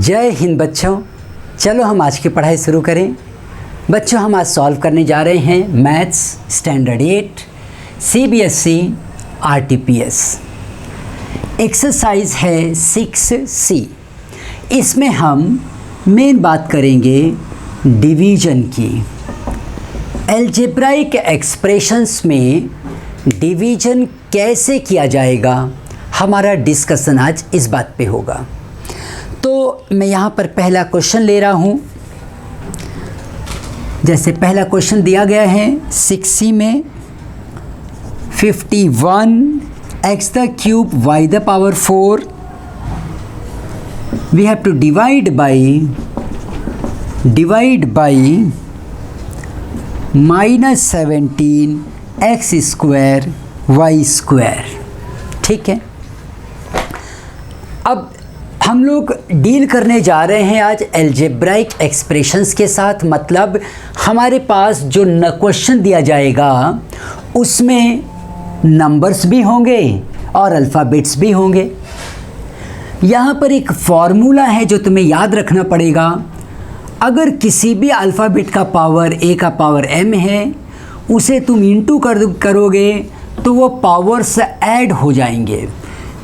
जय हिंद बच्चों। चलो हम आज की पढ़ाई शुरू करें। बच्चों हम आज सॉल्व करने जा रहे हैं maths standard 8 CBSE RTPS। Exercise है 6C। इसमें हम मेन बात करेंगे डिवीज़न की। अलजेब्राइक एक्सप्रेशंस में डिवीज़न कैसे किया जाएगा, हमारा डिस्कशन आज इस बात पे होगा। तो मैं यहाँ पर पहला क्वेश्चन ले रहा हूँ। जैसे पहला क्वेश्चन दिया गया है 6C में 51x the cube y the power 4 we have to divide by -17x square y square. ठीक है, अब हम लोग डील करने जा रहे हैं आज अलजेब्राइक एक्सप्रेशंस के साथ। मतलब हमारे पास जो क्वेश्चन दिया जाएगा उसमें नंबर्स भी होंगे और अल्फ़ाबेट्स भी होंगे। यहाँ पर एक फॉर्मूला है जो तुम्हें याद रखना पड़ेगा। अगर किसी भी अल्फ़ाबेट का पावर a का पावर m है, उसे तुम इंटू करोगे तो वो पावर्स ऐड हो जाएंगे।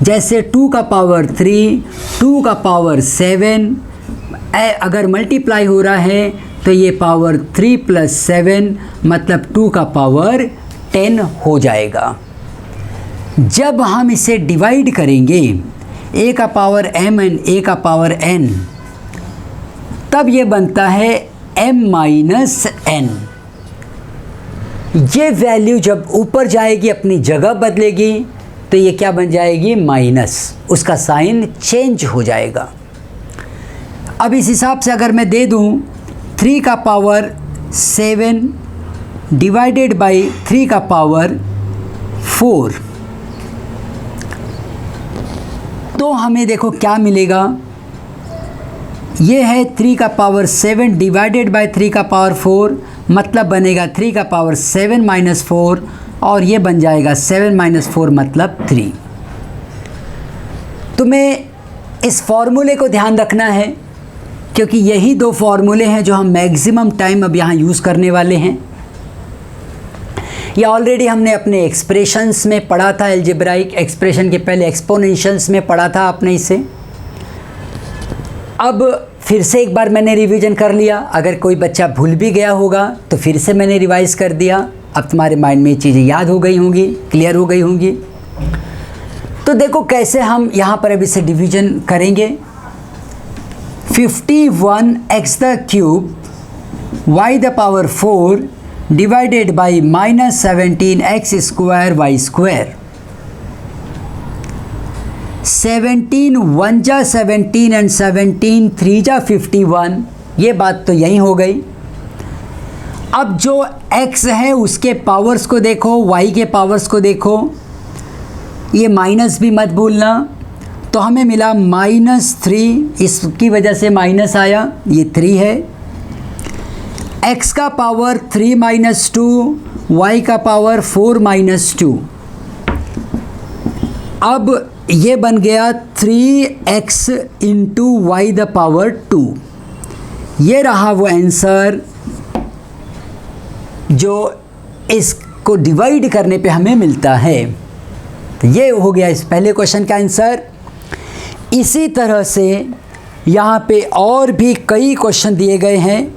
जैसे 2 का पावर 3, 2 का पावर 7, अगर मल्टीप्लाई हो रहा है तो ये पावर 3 + 7 मतलब 2 का पावर 10 हो जाएगा। जब हम इसे डिवाइड करेंगे a का पावर m एंड a का पावर n, तब ये बनता है m - n। ये वैल्यू जब ऊपर जाएगी अपनी जगह बदलेगी तो ये क्या बन जाएगी, माइनस, उसका साइन चेंज हो जाएगा। अब इस हिसाब से अगर मैं दे दूं 3 का पावर 7 डिवाइडेड बाई 3 का पावर 4, तो हमें देखो क्या मिलेगा। ये है 3 का पावर 7 डिवाइडेड बाई 3 का पावर 4 मतलब बनेगा 3 का पावर 7 - 4 और ये बन जाएगा 7 - 4 मतलब 3। तुम्हें इस फॉर्मूले को ध्यान रखना है क्योंकि यही दो फॉर्मूले हैं जो हम मैक्सिमम टाइम अब यहाँ यूज़ करने वाले हैं। ये ऑलरेडी हमने अपने एक्सप्रेशंस में पढ़ा था। अलजेब्राइक एक्सप्रेशन के पहले एक्सपोनेंशियल्स में पढ़ा था आपने इसे। अब फिर से एक बार मैंने रिवीजन कर लिया। अगर कोई बच्चा भूल भी गया होगा तो फिर से मैंने रिवाइज़ कर दिया। अब तुम्हारे माइंड में ये चीज़ें याद हो गई होंगी, क्लियर हो गई होंगी। तो देखो कैसे हम यहाँ पर अब इसे डिवीजन करेंगे। 51x the cube y the power 4 divided by -17x square y square. 17 1 जा 17 एंड 17 3 जा 51। ये बात तो यही हो गई। अब जो x है उसके पावर्स को देखो, y के पावर्स को देखो, ये माइनस भी मत भूलना। तो हमें मिला -3, इसकी वजह से माइनस आया, ये 3 है। x का पावर 3 - 2, y का पावर 4 - 2। अब ये बन गया 3x × y द पावर 2। ये रहा वो आंसर जो इसको डिवाइड करने पे हमें मिलता है। तो ये हो गया इस पहले क्वेश्चन का आंसर। इसी तरह से यहाँ पे और भी कई क्वेश्चन दिए गए हैं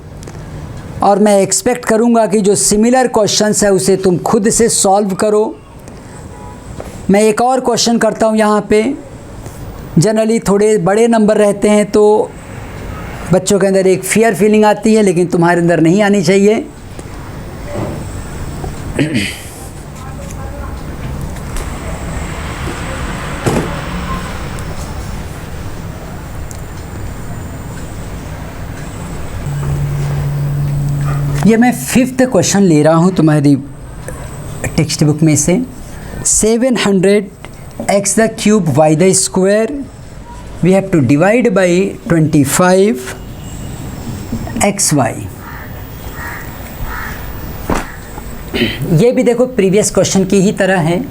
और मैं एक्सपेक्ट करूँगा कि जो सिमिलर क्वेश्चंस है उसे तुम खुद से सॉल्व करो। मैं एक और क्वेश्चन करता हूँ। यहाँ पे जनरली थोड़े बड़े नंबर रहते हैं तो बच्चों के अंदर एक फियर फीलिंग आती है, लेकिन तुम्हारे अंदर नहीं आनी चाहिए। ये मैं 5th क्वेश्चन ले रहा हूँ तुम्हारी टेक्स्ट बुक में से। 700x the cube y the square we have to divide by 25xy। ये भी देखो प्रीवियस क्वेश्चन की ही तरह है।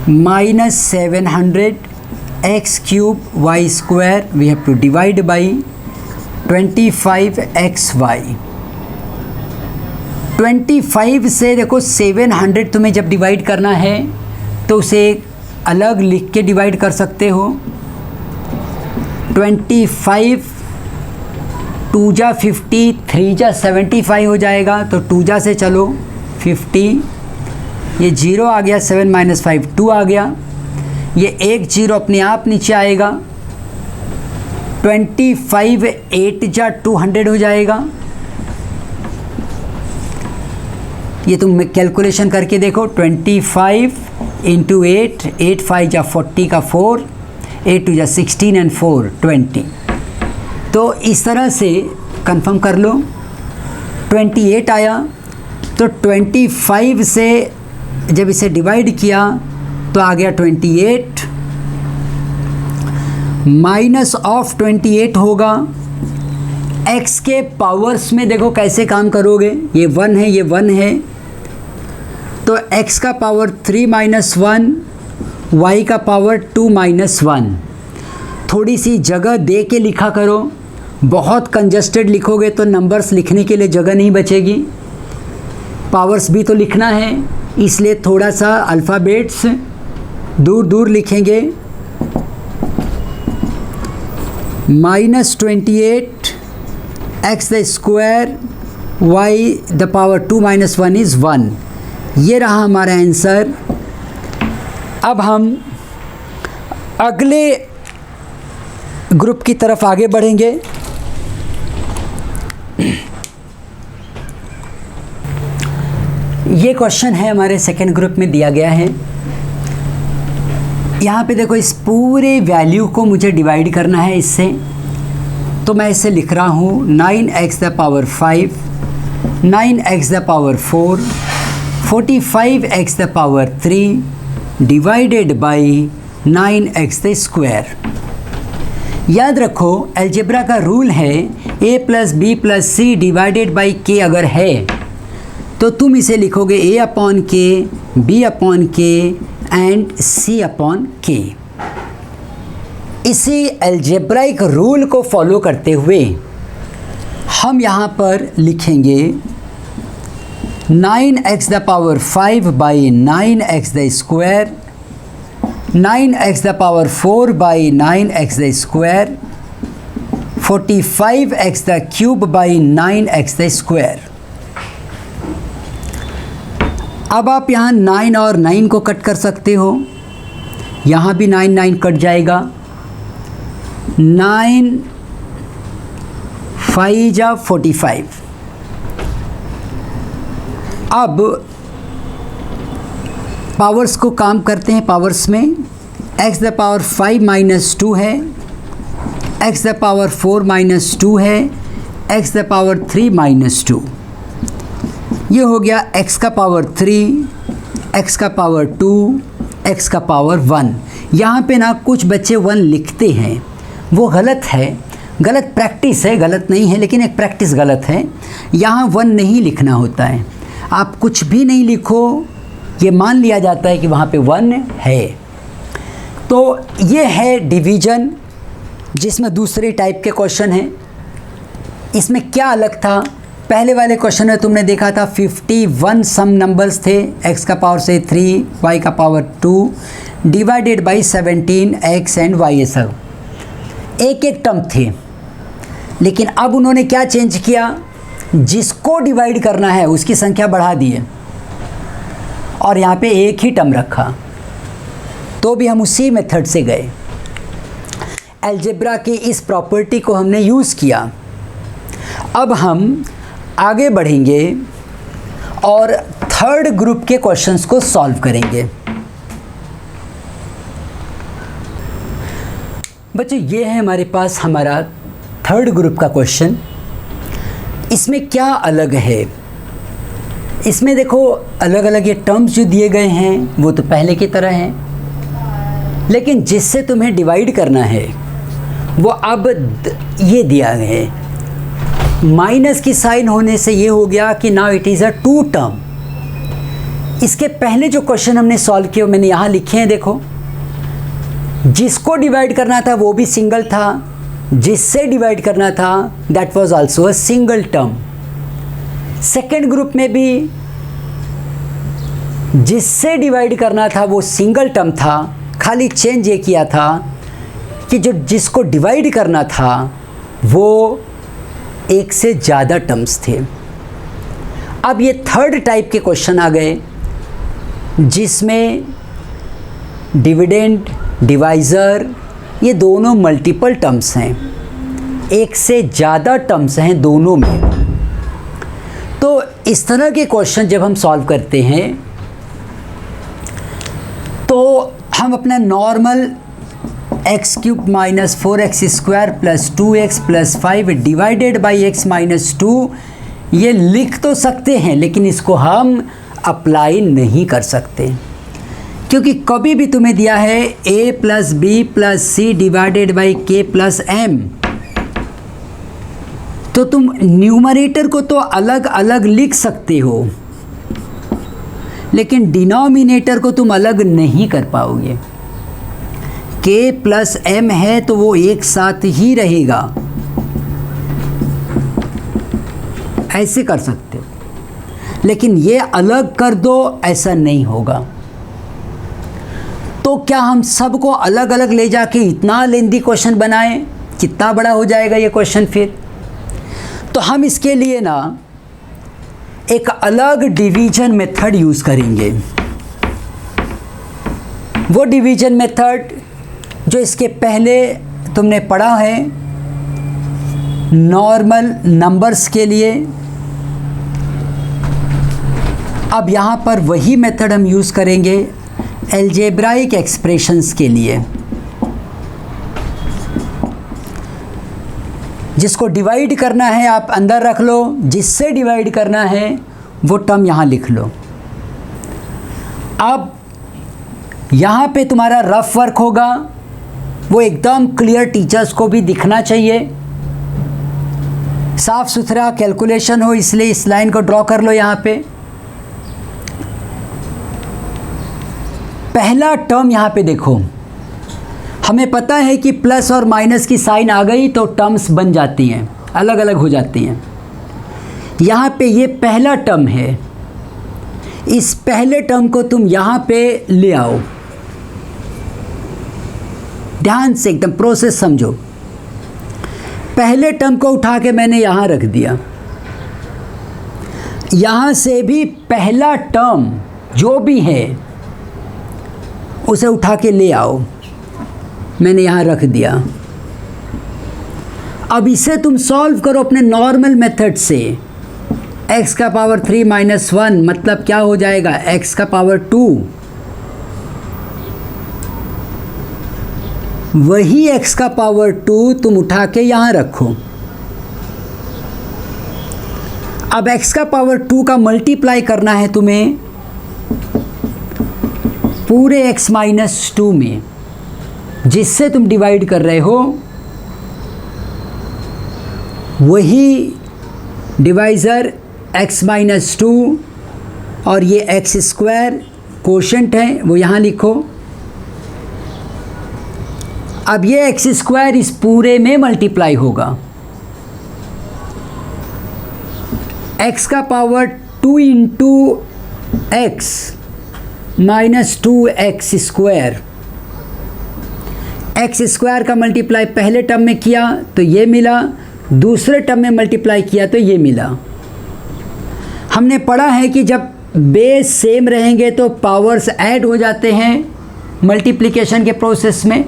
-700 X cube Y square we have to divide by 25xy। 25 से देखो 700 तुम्हें जब डिवाइड करना है तो उसे अलग लिख के डिवाइड कर सकते हो। 25 2 जा 50, 3 जा 75 हो जाएगा, तो 2 जा से चलो 50, ये 0 आ गया, 7 - 5 2 आ गया, ये एक 0 अपने आप नीचे आएगा। 25 8 जा 200 हो जाएगा। ये तुम कैलकुलेशन करके देखो, 25 × 8, 8 5 जा 40 का 4, 8 2 जा 16 एंड 4 20। तो इस तरह से कंफर्म कर लो। 28 आया, तो 25 से जब इसे डिवाइड किया तो आ गया 28, माइनस ऑफ 28 होगा। x के पावर्स में देखो कैसे काम करोगे, ये 1 है, ये 1 है, तो x का पावर 3 - 1, y का पावर 2 - 1। थोड़ी सी जगह दे के लिखा करो, बहुत कंजस्टेड लिखोगे तो नंबर्स लिखने के लिए जगह नहीं बचेगी। पावर्स भी तो लिखना है, इसलिए थोड़ा सा अल्फ़ाबेट्स दूर दूर लिखेंगे। -28 x the square y the power 2 - 1 is 1। ये रहा हमारा आंसर। अब हम अगले ग्रुप की तरफ आगे बढ़ेंगे। ये क्वेश्चन है हमारे सेकेंड ग्रुप में दिया गया है। यहाँ पे देखो, इस पूरे वैल्यू को मुझे डिवाइड करना है इससे, तो मैं इसे लिख रहा हूँ 9x the power 5, 9x the power 4, 45x the power 3 divided by 9x the square. याद रखो, अलजेब्रा का रूल है a + b + c divided by k अगर है तो तुम इसे लिखोगे a/k, b/k एंड c/k। इसी अलजेब्राइक रूल को फॉलो करते हुए हम यहाँ पर लिखेंगे 9x the power 5 by 9x the square, 9x the power 4 by 9x the square, 45x the cube by 9x the square. अब आप यहाँ 9 और 9 को कट कर सकते हो, यहाँ भी 9 9 कट जाएगा। 9 5 जा 45। अब पावर्स को काम करते हैं, पावर्स में x द पावर 5 - 2 है, x द पावर 4 - 2 है, x द पावर 3 - 2। ये हो गया x का पावर 3, x का पावर 2, x का पावर 1। यहाँ पे ना कुछ बच्चे 1 लिखते हैं, वो गलत है, गलत प्रैक्टिस है, गलत नहीं है लेकिन एक प्रैक्टिस गलत है। यहाँ 1 नहीं लिखना होता है, आप कुछ भी नहीं लिखो, ये मान लिया जाता है कि वहाँ पे 1 है। तो ये है डिवीज़न, जिसमें दूसरे टाइप के क्वेश्चन हैं। इसमें क्या अलग था, पहले वाले क्वेश्चन में तुमने देखा था 51 सम नंबर्स थे, x का पावर से 3, y का power 2 divided by 17 x and y, ये सब एक एक टर्म थे। लेकिन अब उन्होंने क्या चेंज किया, जिसको डिवाइड करना है उसकी संख्या बढ़ा दी है और यहाँ पे एक ही टर्म रखा, तो भी हम उसी मेथड से गए। अलजेब्रा की इस प्रॉपर्टी को हमने यूज़ किया। अब हम आगे बढ़ेंगे और थर्ड ग्रुप के क्वेश्चंस को सॉल्व करेंगे। बच्चों, ये है हमारे पास हमारा थर्ड ग्रुप का क्वेश्चन। इसमें क्या अलग है, इसमें देखो अलग अलग ये टर्म्स जो दिए गए हैं वो तो पहले की तरह हैं, लेकिन जिससे तुम्हें डिवाइड करना है वो अब ये दिया है। माइनस की साइन होने से ये हो गया कि now it is a 2 term. इसके पहले जो क्वेश्चन हमने सॉल्व किए मैंने यहाँ लिखे हैं, देखो जिसको डिवाइड करना था वो भी सिंगल था, जिससे डिवाइड करना था that was also a single term. Second group में भी जिससे डिवाइड करना था वो सिंगल टर्म था, खाली चेंज ये किया था कि जो जिसको डिवाइड करना था वो एक से ज़्यादा टर्म्स थे। अब ये थर्ड टाइप के क्वेश्चन आ गए जिसमें डिविडेंड, डिवाइज़र ये दोनों मल्टीपल टर्म्स हैं, एक से ज़्यादा टर्म्स हैं दोनों में। तो इस तरह के क्वेश्चन जब हम सॉल्व करते हैं तो हम अपना normal x cube minus 4x² plus 2x plus 5 divided by x minus 2 ये लिख तो सकते हैं, लेकिन इसको हम अप्लाई नहीं कर सकते, क्योंकि कभी भी तुम्हें दिया है a plus B plus C divided by k plus m, तो तुम न्यूमरेटर को तो अलग अलग लिख सकते हो, लेकिन डिनोमिनेटर को तुम अलग नहीं कर पाओगे। k प्लस m है तो वो एक साथ ही रहेगा, ऐसे कर सकते हो, लेकिन ये अलग कर दो ऐसा नहीं होगा। तो क्या हम सबको अलग अलग ले जाके इतना लेंदी क्वेश्चन बनाएं? कितना बड़ा हो जाएगा ये क्वेश्चन फिर। तो हम इसके लिए ना एक अलग डिवीजन मेथड यूज़ करेंगे। वो डिवीजन मेथड जो इसके पहले तुमने पढ़ा है नॉर्मल नंबर्स के लिए, अब यहाँ पर वही मेथड हम यूज़ करेंगे अलजेब्राइक एक्सप्रेशंस के लिए। जिसको डिवाइड करना है आप अंदर रख लो, जिससे डिवाइड करना है वो टर्म यहाँ लिख लो। अब यहाँ पे तुम्हारा रफ वर्क होगा, वो एकदम क्लियर टीचर्स को भी दिखना चाहिए, साफ सुथरा कैलकुलेशन हो, इसलिए इस लाइन को ड्रॉ कर लो। यहाँ पे पहला टर्म यहाँ पे देखो, हमें पता है कि प्लस और माइनस की साइन आ गई तो टर्म्स बन जाती हैं, अलग अलग हो जाती हैं। यहाँ पे ये पहला टर्म है, इस पहले टर्म को तुम यहाँ पे ले आओ, ध्यान से एकदम प्रोसेस समझो। पहले टर्म को उठा के मैंने यहाँ रख दिया, यहाँ से भी पहला टर्म जो भी है उसे उठा के ले आओ, मैंने यहाँ रख दिया। अब इसे तुम सॉल्व करो अपने नॉर्मल मेथड से। x का पावर 3 माइनस 1 मतलब क्या हो जाएगा, x का पावर 2। वही x का पावर 2 तुम उठा के यहाँ रखो। अब x का पावर 2 का मल्टीप्लाई करना है तुम्हें पूरे x माइनस 2 में, जिससे तुम डिवाइड कर रहे हो वही डिवाइज़र x माइनस 2 और ये x² कोशेंट है वो यहाँ लिखो। अब ये x² इस पूरे में मल्टीप्लाई होगा, x का power 2 into x minus 2x²। x² का मल्टीप्लाई पहले टर्म में किया तो ये मिला, दूसरे टर्म में मल्टीप्लाई किया तो ये मिला। हमने पढ़ा है कि जब बेस सेम रहेंगे तो पावर्स ऐड हो जाते हैं मल्टीप्लिकेशन के प्रोसेस में।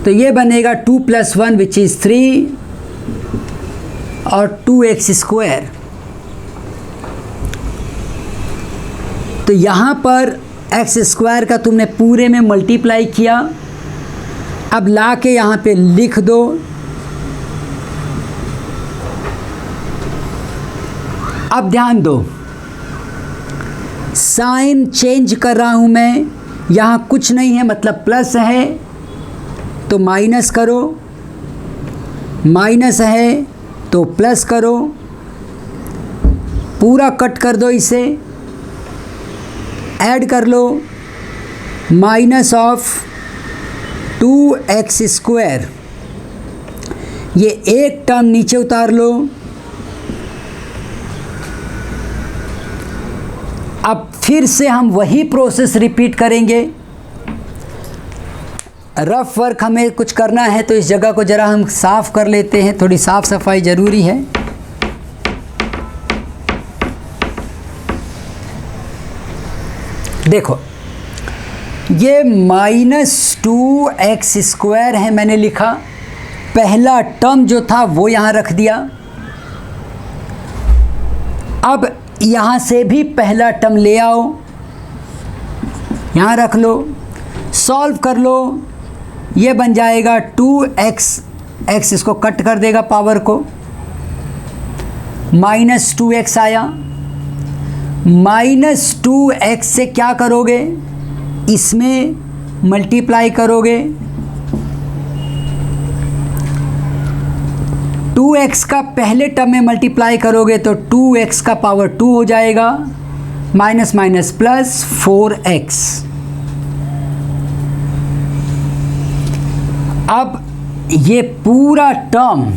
तो ये बनेगा 2 + 1 विच इज़ 3 और 2x²। तो यहाँ पर x² का तुमने पूरे में मल्टीप्लाई किया। अब ला के यहाँ पे लिख दो। अब ध्यान दो, साइन चेंज कर रहा हूँ मैं, यहाँ कुछ नहीं है मतलब प्लस है तो माइनस करो, माइनस है तो प्लस करो, पूरा कट कर दो, इसे ऐड कर लो माइनस ऑफ 2x स्क्वायर, ये एक टर्म नीचे उतार लो। अब फिर से हम वही प्रोसेस रिपीट करेंगे। रफ वर्क हमें कुछ करना है तो इस जगह को ज़रा हम साफ़ कर लेते हैं, थोड़ी साफ़ सफाई ज़रूरी है। देखो ये -2x स्क्वायर है, मैंने लिखा, पहला टर्म जो था वो यहाँ रख दिया। अब यहाँ से भी पहला टर्म ले आओ, यहाँ रख लो, सॉल्व कर लो, ये बन जाएगा 2x, x इसको कट कर देगा पावर को, -2x आया। -2x से क्या करोगे, इसमें मल्टीप्लाई करोगे, 2x का पहले टर्म में मल्टीप्लाई करोगे तो 2x का पावर 2 हो जाएगा, माइनस माइनस प्लस 4x। अब ये पूरा टर्म,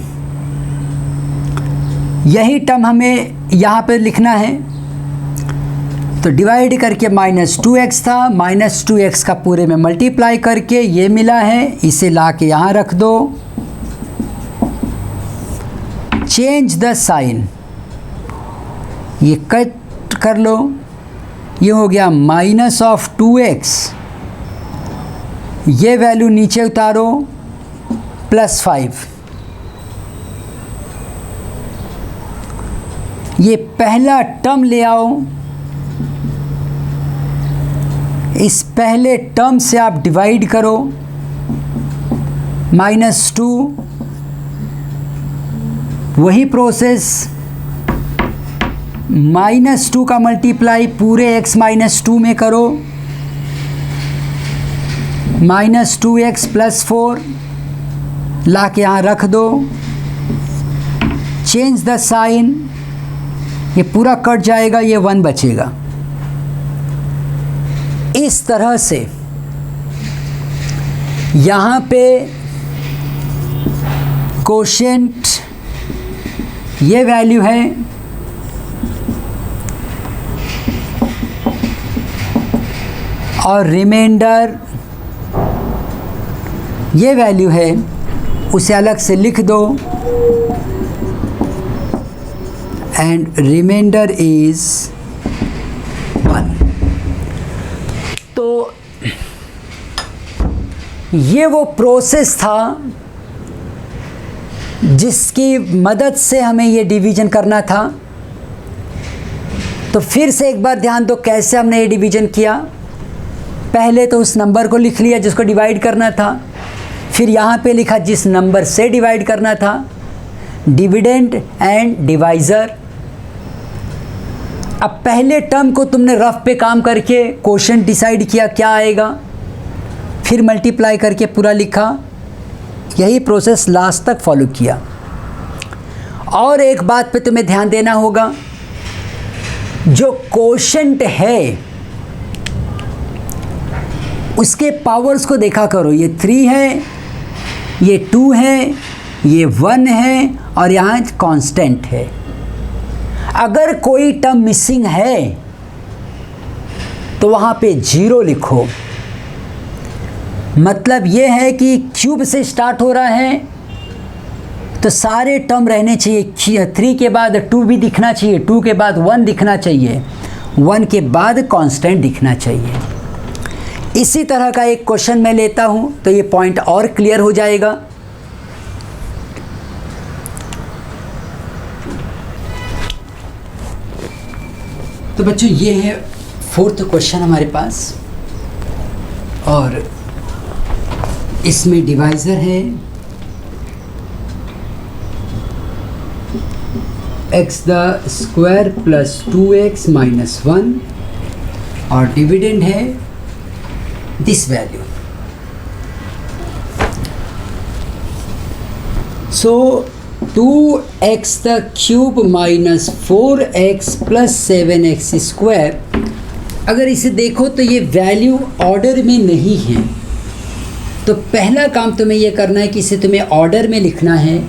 यही टर्म हमें यहाँ पे लिखना है, तो डिवाइड करके -2x था, -2x का पूरे में मल्टीप्लाई करके ये मिला है, इसे ला के यहाँ रख दो। चेंज द साइन, ये कट कर लो, ये हो गया -2x, ये वैल्यू नीचे उतारो, +5। ये पहला टर्म ले आओ, इस पहले टर्म से आप डिवाइड करो, -2, वही प्रोसेस, -2 का मल्टीप्लाई पूरे x -2 में करो, -2x + 4 ला के यहाँ रख दो। चेंज द साइन, ये पूरा कट जाएगा, ये 1 बचेगा। इस तरह से यहाँ पे कोशेंट ये वैल्यू है, और रिमाइंडर ये वैल्यू है, उसे अलग से लिख दो, एंड रिमाइंडर इज 1। तो ये वो प्रोसेस था जिसकी मदद से हमें ये डिवीज़न करना था। तो फिर से एक बार ध्यान दो कैसे हमने ये डिवीज़न किया। पहले तो उस नंबर को लिख लिया जिसको डिवाइड करना था, फिर यहाँ पे लिखा जिस नंबर से डिवाइड करना था, डिविडेंड एंड डिवाइज़र। अब पहले टर्म को तुमने रफ पे काम करके क्वोशंट डिसाइड किया क्या आएगा, फिर मल्टीप्लाई करके पूरा लिखा, यही प्रोसेस लास्ट तक फॉलो किया। और एक बात पे तुम्हें ध्यान देना होगा, जो क्वोशंट है उसके पावर्स को देखा करो, ये 3 है, ये 2 है, ये 1 है, और यहाँ कांस्टेंट है। अगर कोई टर्म मिसिंग है तो वहाँ पे 0 लिखो, मतलब ये है कि क्यूब से स्टार्ट हो रहा है तो सारे टर्म रहने चाहिए। 3 के बाद 2 भी दिखना चाहिए, 2 के बाद 1 दिखना चाहिए, 1 के बाद कांस्टेंट दिखना चाहिए। इसी तरह का एक क्वेश्चन मैं लेता हूँ तो ये पॉइंट और क्लियर हो जाएगा। तो बच्चों ये है 4th क्वेश्चन हमारे पास, और इसमें डिवाइज़र है x² + 2x - 1, और डिविडेंड है this value. So 2x³ - 4x + 7x² अगर इसे देखो तो ये वैल्यू ऑर्डर में नहीं है, तो पहला काम तुम्हें ये करना है कि इसे तुम्हें ऑर्डर में लिखना है।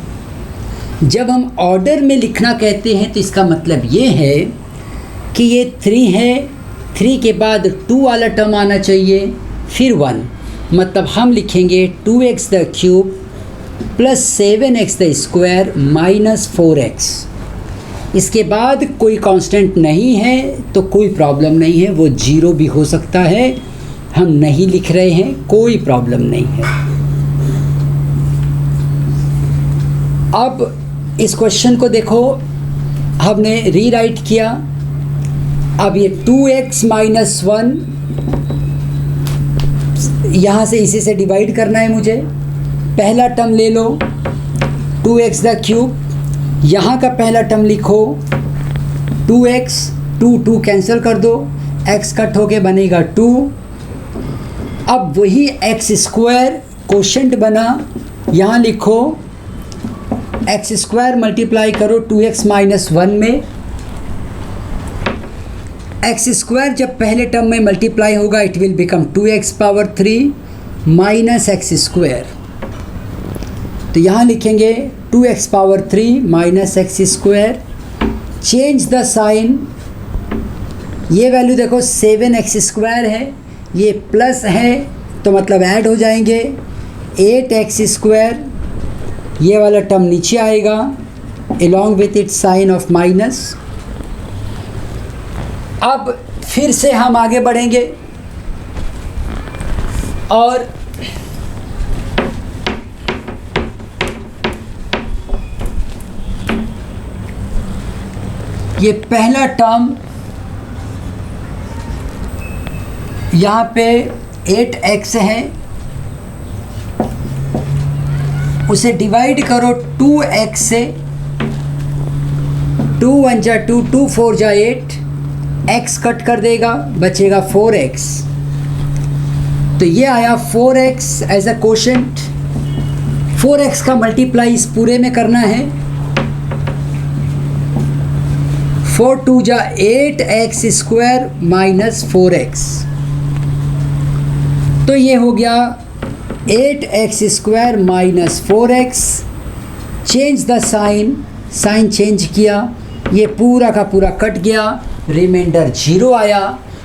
जब हम ऑर्डर में लिखना कहते हैं तो इसका मतलब ये है कि ये 3 है, 3 के बाद 2 वाला टर्म आना चाहिए, फिर 1, मतलब हम लिखेंगे 2x the cube plus 7x the square minus 4x। इसके बाद कोई कांस्टेंट नहीं है तो कोई प्रॉब्लम नहीं है, वो 0 भी हो सकता है, हम नहीं लिख रहे हैं, कोई प्रॉब्लम नहीं है। अब इस क्वेश्चन को देखो, हमने रीराइट किया। अब ये 2x माइनस 1 यहाँ से इसी से डिवाइड करना है मुझे। पहला टर्म ले लो 2x द क्यूब, यहाँ का पहला टर्म लिखो 2x, 2 कैंसिल कर दो, x कट होके बनेगा 2। अब वही x स्क्वायर कोशेंट बना, यहाँ लिखो x स्क्वायर मल्टीप्लाई करो 2x माइनस 1 में। x स्क्वायर जब पहले टर्म में मल्टीप्लाई होगा it will become 2x power 3 minus x square, तो यहाँ लिखेंगे 2x power 3 minus x square. Change the sign, ये वैल्यू देखो 7x स्क्वायर है, ये प्लस है तो मतलब ऐड हो जाएंगे, 8x स्क्वायर, ये वाला टर्म नीचे आएगा along with its sign of minus. अब फिर से हम आगे बढ़ेंगे और ये पहला टर्म यहाँ पे 8x है, उसे डिवाइड करो 2x से, 2 1 जा 2, 2 4 जा 8, x कट कर देगा, बचेगा 4x। तो ये आया 4x as a quotient. 4x का मल्टीप्लाई इस पूरे में करना है, 4 2 जा 8x स्क्वायर माइनस 4x, तो ये हो गया 8x square minus 4x। Change the sign, sign change किया, ये पूरा का पूरा कट गया, रिमाइंडर 0 आया।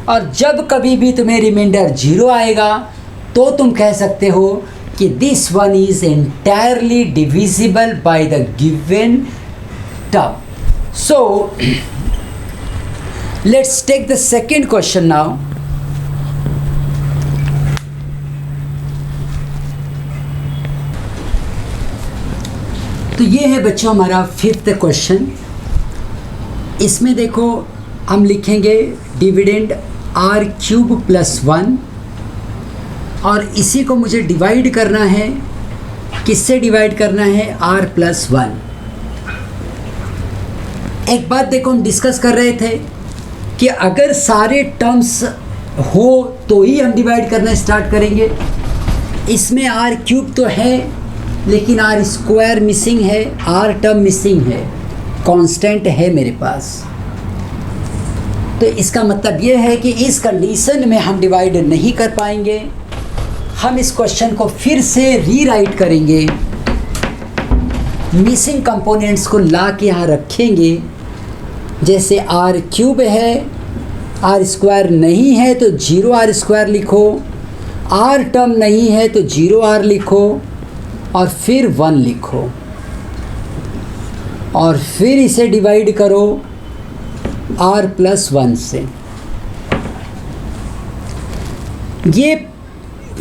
और जब कभी भी तुम्हें रिमाइंडर 0 आएगा तो तुम कह सकते हो कि this one is entirely divisible by the given term. So let's take the second question now. तो ये है बच्चों हमारा 5th क्वेश्चन। इसमें देखो हम लिखेंगे डिविडेंड आर क्यूब प्लस 1, और इसी को मुझे डिवाइड करना है, किससे डिवाइड करना है, आर प्लस 1। एक बात देखो, हम डिस्कस कर रहे थे कि अगर सारे टर्म्स हो तो ही हम डिवाइड करना स्टार्ट करेंगे। इसमें आर क्यूब तो है लेकिन आर स्क्वायर मिसिंग है, आर टर्म मिसिंग है, कांस्टेंट है मेरे पास। तो इसका मतलब ये है कि इस कंडीशन में हम डिवाइड नहीं कर पाएंगे। हम इस क्वेश्चन को फिर से रीराइट करेंगे, मिसिंग कंपोनेंट्स को ला के यहाँ रखेंगे। जैसे आर क्यूब है, आर स्क्वायर नहीं है तो 0 आर स्क्वायर लिखो, आर टर्म नहीं है तो 0 आर लिखो, और फिर 1 लिखो, और फिर इसे डिवाइड करो r प्लस 1 से।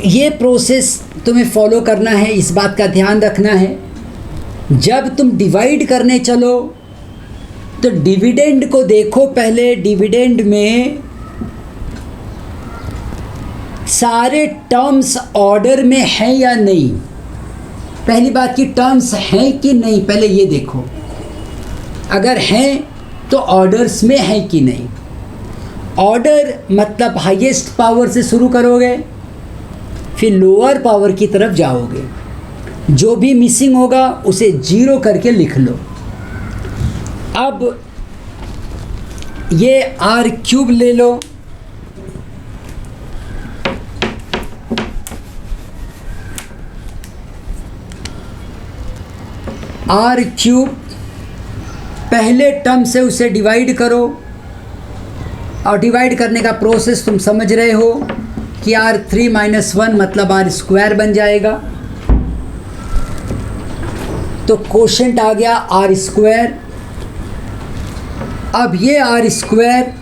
ये प्रोसेस तुम्हें फॉलो करना है, इस बात का ध्यान रखना है। जब तुम डिवाइड करने चलो तो डिविडेंड को देखो पहले, डिविडेंड में सारे टर्म्स ऑर्डर में हैं या नहीं। पहली बात की टर्म्स हैं कि नहीं, पहले ये देखो। अगर हैं तो ऑर्डर्स में है कि नहीं। ऑर्डर मतलब हाईएस्ट पावर से शुरू करोगे, फिर लोअर पावर की तरफ जाओगे। जो भी मिसिंग होगा उसे 0 करके लिख लो। अब ये आर क्यूब ले लो, आर क्यूब, पहले टर्म से उसे डिवाइड करो, और डिवाइड करने का प्रोसेस तुम समझ रहे हो कि R3 - 1 मतलब R स्क्वायर बन जाएगा। तो क्वोशंट आ गया R स्क्वायर। अब ये R स्क्वायर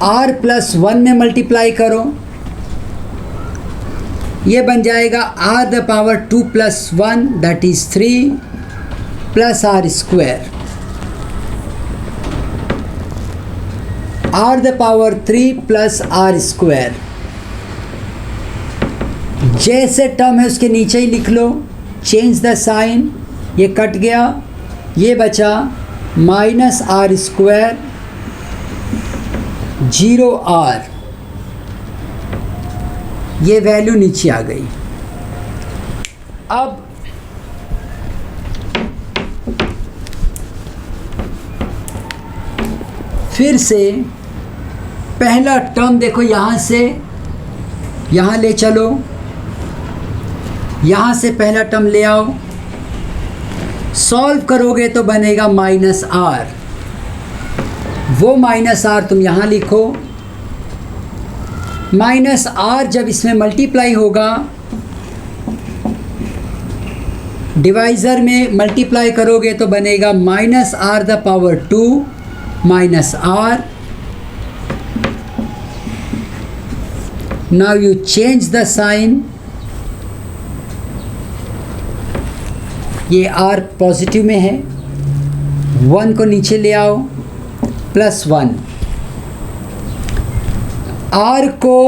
R+1 में मल्टीप्लाई करो, ये बन जाएगा R⁻² + 1 that is 3 plus R square, R⁻³ plus R square. जैसे टर्म है उसके नीचे ही लिख लो, चेंज द साइन, ये कट गया, ये बचा -R स्क्वायर 0R, ये वैल्यू नीचे आ गई। अब फिर से पहला टर्म देखो, यहाँ से यहाँ ले चलो, यहाँ से पहला टर्म ले आओ, सॉल्व करोगे तो बनेगा -R, वो -R तुम यहाँ लिखो। -R जब इसमें मल्टीप्लाई होगा, डिवाइज़र में मल्टीप्लाई करोगे तो बनेगा -R⁻² -R। Now you change the sign, ये R पॉजिटिव में है, 1 को नीचे ले आओ, +1, R को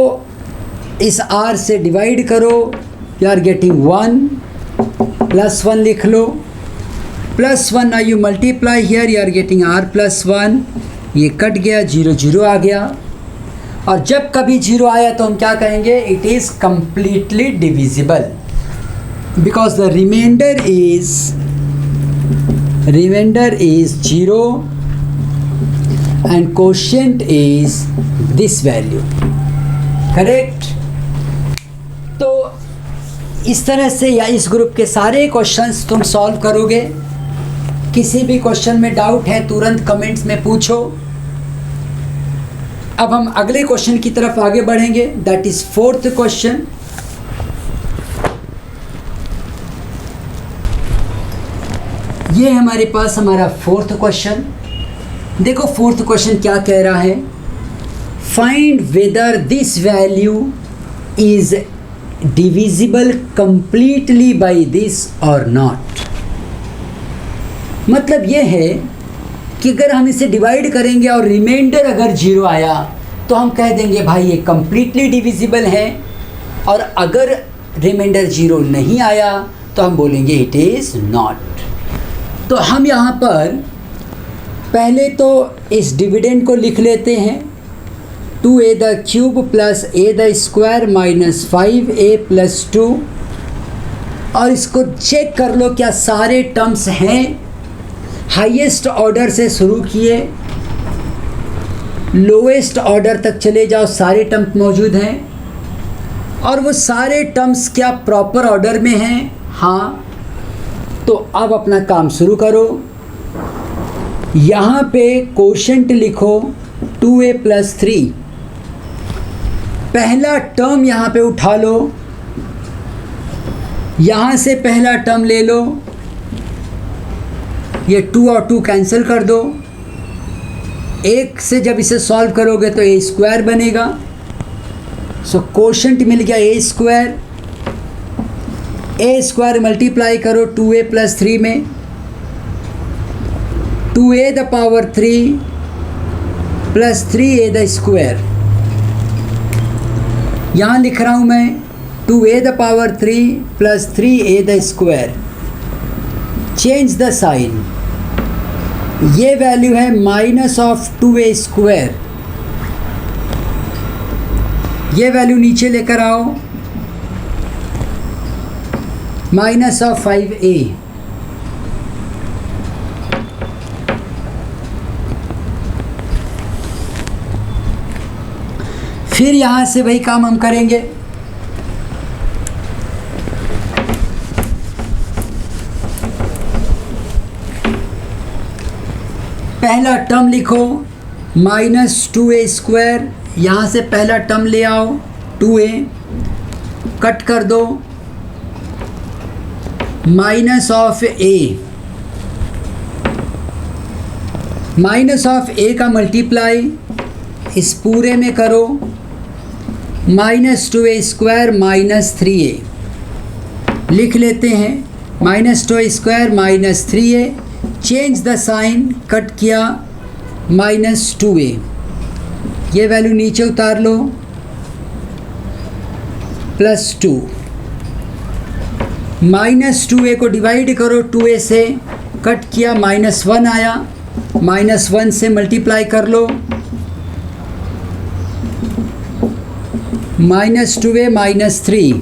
इस R से डिवाइड करो, you are getting 1, +1 लिख लो, +1, now you multiply here, you are getting R+1, ये कट गया, 0 0 आ गया। और जब कभी 0 आया तो हम क्या कहेंगे, it is completely divisible because the remainder is 0 and quotient is this value, correct? तो इस तरह से या इस ग्रुप के सारे क्वेश्चंस तुम सॉल्व करोगे। किसी भी क्वेश्चन में डाउट है तुरंत कमेंट्स में पूछो। अब हम अगले क्वेश्चन की तरफ आगे बढ़ेंगे, दैट इज 4th क्वेश्चन। ये हमारे पास हमारा 4th क्वेश्चन। देखो 4th क्वेश्चन क्या कह रहा है, find whether this value is divisible completely by this और नॉट। मतलब ये है कि अगर हम इसे डिवाइड करेंगे और रिमाइंडर अगर 0 आया तो हम कह देंगे भाई ये कम्प्लीटली डिविजिबल है, और अगर रिमाइंडर 0 नहीं आया तो हम बोलेंगे इट इज़ नॉट। तो हम यहाँ पर पहले तो इस डिविडेंड को लिख लेते हैं, 2a³ + a² - 5a + 2, और इसको चेक कर लो क्या सारे टर्म्स हैं। हाईएस्ट ऑर्डर से शुरू किए, लोएस्ट ऑर्डर तक चले जाओ, सारे टर्म्स मौजूद हैं, और वो सारे टर्म्स क्या प्रॉपर ऑर्डर में हैं? हाँ। तो अब अपना काम शुरू करो। यहाँ पे कोशेंट लिखो 2a + 3, पहला टर्म यहाँ पे उठा लो, यहाँ से पहला टर्म ले लो, ये 2 और 2 कैंसिल कर दो, 1 से जब इसे सॉल्व करोगे तो a² बनेगा। सो कोशेंट मिल गया a² मल्टीप्लाई करो 2a + 3 में, 2a³ + 3a²। यहाँ लिख रहा हूँ मैं 2a³ + 3a²। Change the sign, ये वैल्यू है -2a², ये वैल्यू नीचे लेकर आओ, -5a। फिर यहाँ से वही काम हम करेंगे, पहला टर्म लिखो -2a², यहाँ से पहला टर्म ले आओ 2a, कट कर दो, माइनस ऑफ a का मल्टीप्लाई इस पूरे में करो, -2a² -3a लिख लेते हैं, -2a² -3a, change the sign, cut किया, -2a, ये वैल्यू नीचे उतार लो, +2, -2a को डिवाइड करो 2a से, कट किया, -1 आया, -1 से मल्टीप्लाई कर लो, -2a -3।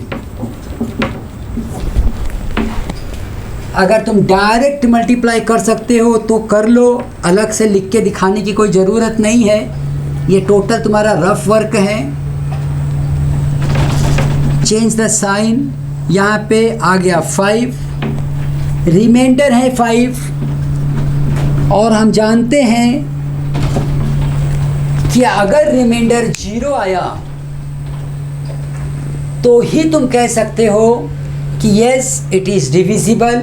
अगर तुम डायरेक्ट मल्टीप्लाई कर सकते हो तो कर लो, अलग से लिख के दिखाने की कोई ज़रूरत नहीं है, ये टोटल तुम्हारा रफ वर्क है। चेंज द साइन, यहाँ पे आ गया 5, रिमाइंडर है 5, और हम जानते हैं कि अगर रिमाइंडर 0 आया तो ही तुम कह सकते हो कि yes it is divisible,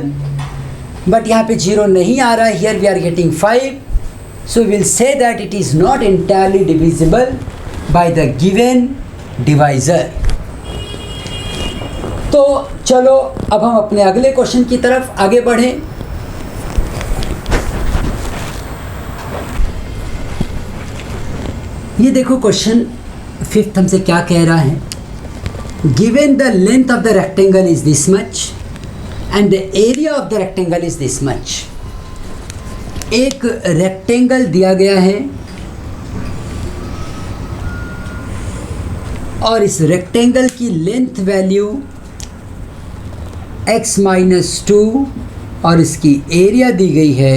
but यहाँ पे 0 नहीं आ रहा है, here we are getting 5, so will say that it is not entirely divisible by the given divisor. तो चलो अब हम अपने अगले क्वेश्चन की तरफ आगे बढ़ें। ये देखो क्वेश्चन 5th हमसे क्या कह रहा है, given the length of the rectangle is this much and the area of the rectangle is this much. एक रेक्टेंगल दिया गया है और इस रेक्टेंगल की लेंथ वैल्यू x-2 और इसकी एरिया दी गई है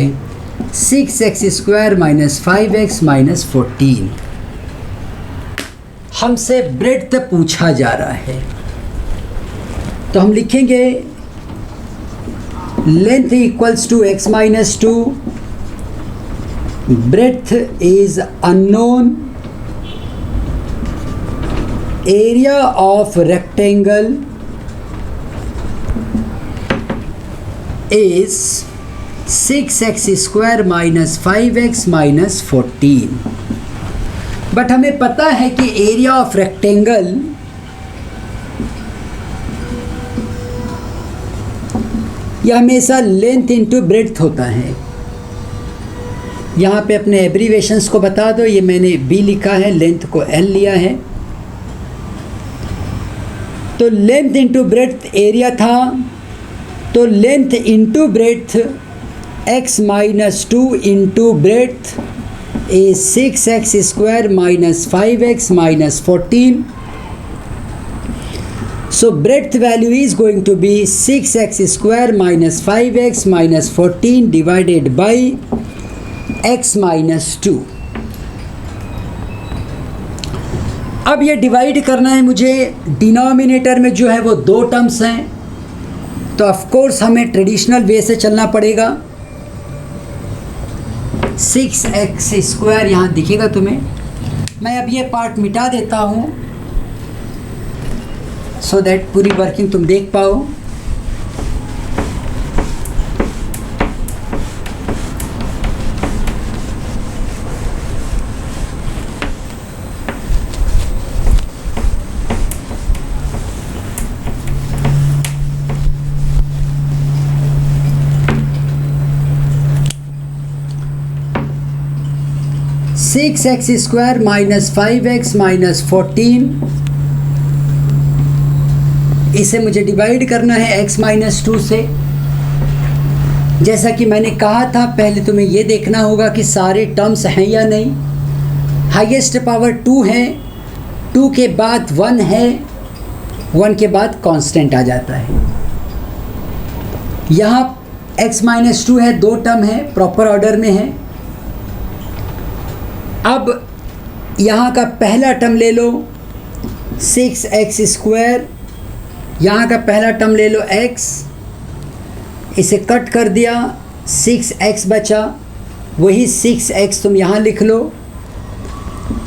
6x² -5x -14। हमसे ब्रेड्थ पूछा जा रहा है, तो हम लिखेंगे length equals to x-2, breadth is unknown, area of rectangle is 6x² -5x -14। But हमें पता है कि एरिया ऑफ रेक्टेंगल यह हमेशा लेंथ इंटू ब्रेड्थ होता है। यहाँ पे अपने एब्रीवेशंस को बता दो, ये मैंने b लिखा है, लेंथ को l लिया है, तो लेंथ इंटू ब्रेड्थ एरिया था, तो length into breadth x-2 into breadth is 6x² -5x -14. So breadth value is going to be 6x² -5x -14 divided by x-2। अब ये डिवाइड करना है मुझे, डिनोमिनेटर में जो है वो 2 टर्म्स हैं, तो ऑफ कोर्स हमें ट्रेडिशनल वे से चलना पड़ेगा। 6x² यहाँ दिखेगा तुम्हें, मैं अब ये पार्ट मिटा देता हूँ सो दैट पूरी वर्किंग तुम देख पाओ। (6x² -5x -14) इसे मुझे डिवाइड करना है x-2 से। जैसा कि मैंने कहा था, पहले तुम्हें ये देखना होगा कि सारे टर्म्स हैं या नहीं। हाईएस्ट पावर 2 है, 2 के बाद 1 है, 1 के बाद कांस्टेंट आ जाता है। यहाँ x-2 है, 2 टर्म है, प्रॉपर ऑर्डर में है। अब यहाँ का पहला टर्म ले लो 6x², यहाँ का पहला टर्म ले लो x, इसे कट कर दिया, 6x बचा, वही 6x तुम यहाँ लिख लो,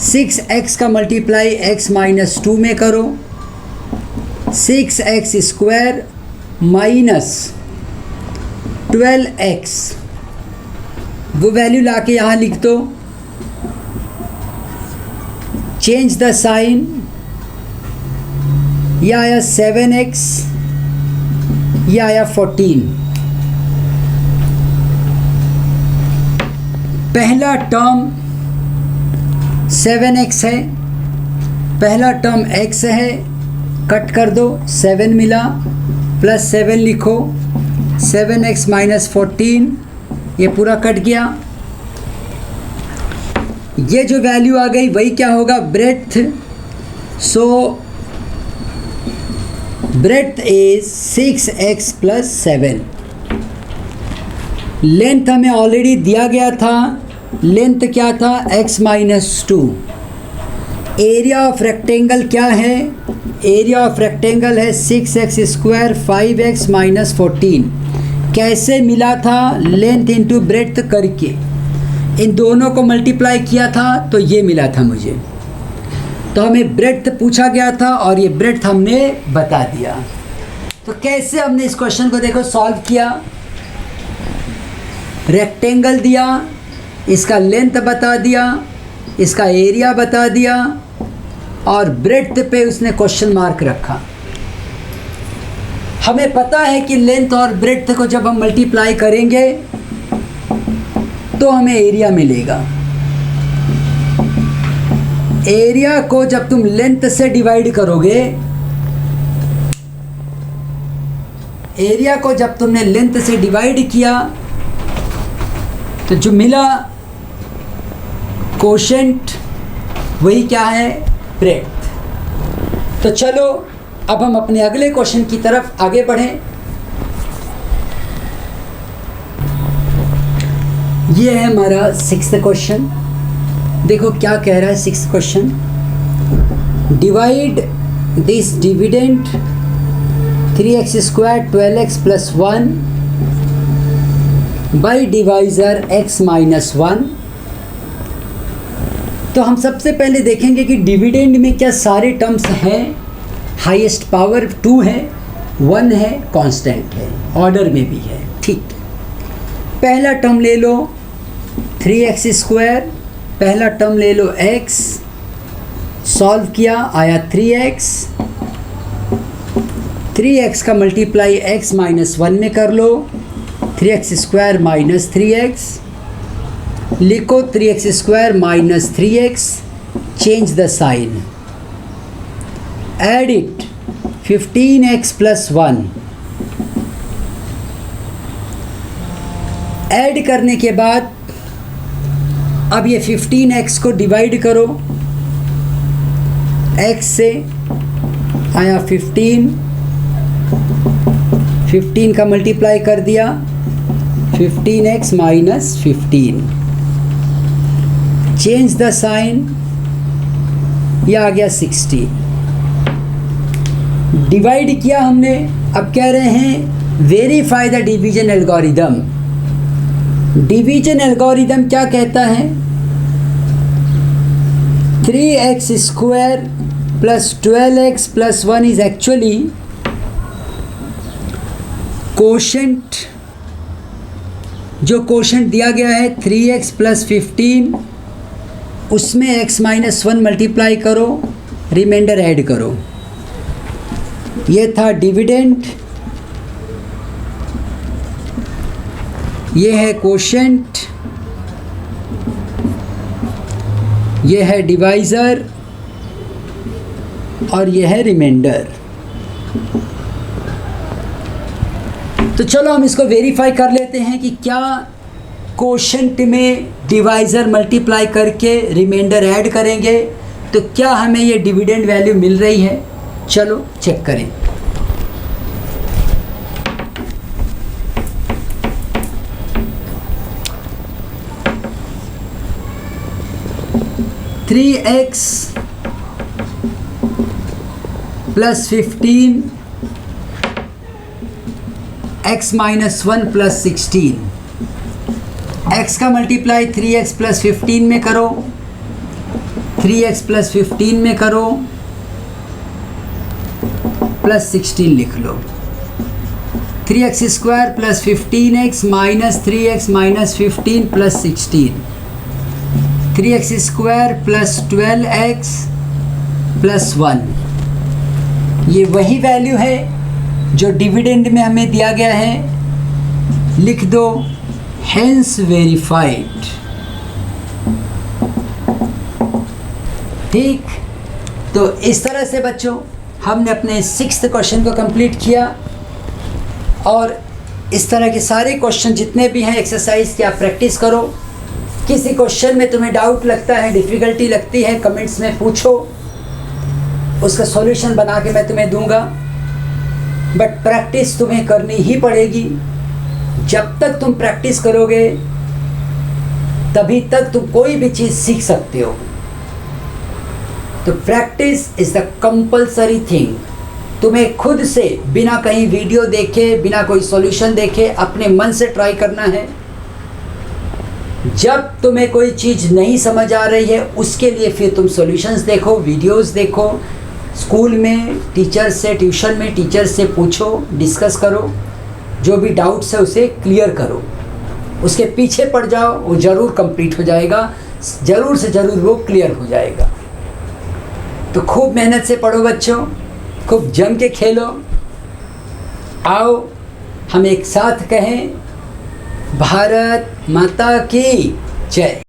6x का मल्टीप्लाई x माइनस 2 में करो, 6x स्क्वायर माइनस 12x, वो वैल्यू लाके यहाँ लिख दो, चेंज द साइन, यह आया 7x, यह आया 14। पहला टर्म 7x है, पहला टर्म x है, कट कर दो, 7 मिला, प्लस 7 लिखो, 7x माइनस 14, ये पूरा कट गया। ये जो वैल्यू आ गई वही क्या होगा, breadth. So breadth is 6x plus 7। Length हमें ऑलरेडी दिया गया था, लेंथ क्या था, x minus 2। Area of rectangle क्या है, एरिया ऑफ रेक्टेंगल है 6x स्क्वायर 5x माइनस 14। कैसे मिला था, लेंथ इंटू ब्रेड्थ करके इन दोनों को मल्टीप्लाई किया था तो ये मिला था मुझे। तो हमें ब्रेड्थ पूछा गया था और ये ब्रेड्थ हमने बता दिया। तो कैसे हमने इस क्वेश्चन को देखो सॉल्व किया, रेक्टेंगल दिया, इसका लेंथ बता दिया, इसका एरिया बता दिया और ब्रेड्थ पे उसने क्वेश्चन मार्क रखा। हमें पता है कि लेंथ और ब्रेड्थ को जब हम मल्टीप्लाई करेंगे तो हमें एरिया मिलेगा। एरिया को जब तुम लेंथ से डिवाइड करोगे, एरिया को जब तुमने लेंथ से डिवाइड किया तो जो मिला कोशेंट वही क्या है, ब्रेड्थ। तो चलो अब हम अपने अगले क्वेश्चन की तरफ आगे बढ़ें। ये है हमारा 6th क्वेश्चन। देखो क्या कह रहा है 6th question, divide this dividend 3x square 12x plus 1 by divisor x minus 1। तो हम सबसे पहले देखेंगे कि डिविडेंड में क्या सारे टर्म्स हैं, हाईएस्ट पावर 2 है, 1 है, कांस्टेंट है, ऑर्डर में भी है, ठीक है। पहला टर्म ले लो 3x स्क्वायर, पहला टर्म ले लो x, सॉल्व किया आया 3x, 3x का मल्टीप्लाई x माइनस 1 में कर लो, 3x स्क्वायर माइनस 3x, लिखो 3x square minus 3x, change the sign, add it 15x plus 1। Add करने के बाद अब ये 15x को डिवाइड करो, x से आया 15 का मल्टीप्लाई कर दिया, 15x minus 15, change the sign, यह आ गया 60। डिवाइड किया हमने, अब कह रहे हैं verify the division algorithm. Division algorithm क्या कहता है, 3x square plus 12x plus 1 is actually quotient. जो कोशेंट दिया गया है 3x प्लस 15, उसमें x माइनस 1 मल्टीप्लाई करो, रिमाइंडर ऐड करो। ये था डिविडेंड, ये है कोशेंट, ये है डिवाइज़र और ये है रिमाइंडर। तो चलो हम इसको वेरीफाई कर लेते हैं कि क्या कोशेंट में डिवाइज़र मल्टीप्लाई करके रिमाइंडर ऐड करेंगे तो क्या हमें ये डिविडेंड वैल्यू मिल रही है। चलो चेक करें। 3x plus 15 x minus 1 plus 16 x का मल्टीप्लाई 3x प्लस 15 में करो, 3x प्लस 15 में करो, प्लस 16 लिख लो। 3x square plus 15x minus 3x minus 15 plus 16, 3x square plus 12x plus 1। ये वही वैल्यू है जो डिविडेंड में हमें दिया गया है, लिख दो हेंस वेरीफाइड। ठीक, तो इस तरह से बच्चों हमने अपने 6th क्वेश्चन को कंप्लीट किया। और इस तरह के सारे क्वेश्चन जितने भी हैं एक्सरसाइज की आप प्रैक्टिस करो। किसी क्वेश्चन में तुम्हें डाउट लगता है, डिफ़िकल्टी लगती है, कमेंट्स में पूछो, उसका सॉल्यूशन बना के मैं तुम्हें दूंगा। बट प्रैक्टिस तुम्हें करनी ही पड़ेगी। जब तक तुम प्रैक्टिस करोगे तभी तक तुम कोई भी चीज़ सीख सकते हो। तो practice is the compulsory thing. तुम्हें खुद से बिना कहीं वीडियो देखे, बिना कोई सॉल्यूशन देखे अपने मन से ट्राई करना है। जब तुम्हें कोई चीज़ नहीं समझ आ रही है उसके लिए फिर तुम सॉल्यूशंस देखो, वीडियोस देखो, स्कूल में टीचर से, ट्यूशन में टीचर से पूछो, डिस्कस करो, जो भी डाउट्स है उसे क्लियर करो, उसके पीछे पड़ जाओ, वो ज़रूर कंप्लीट हो जाएगा, ज़रूर से ज़रूर वो क्लियर हो जाएगा। तो खूब मेहनत से पढ़ो बच्चों, खूब जम के खेलो। आओ हम एक साथ कहें, भारत माता की जय।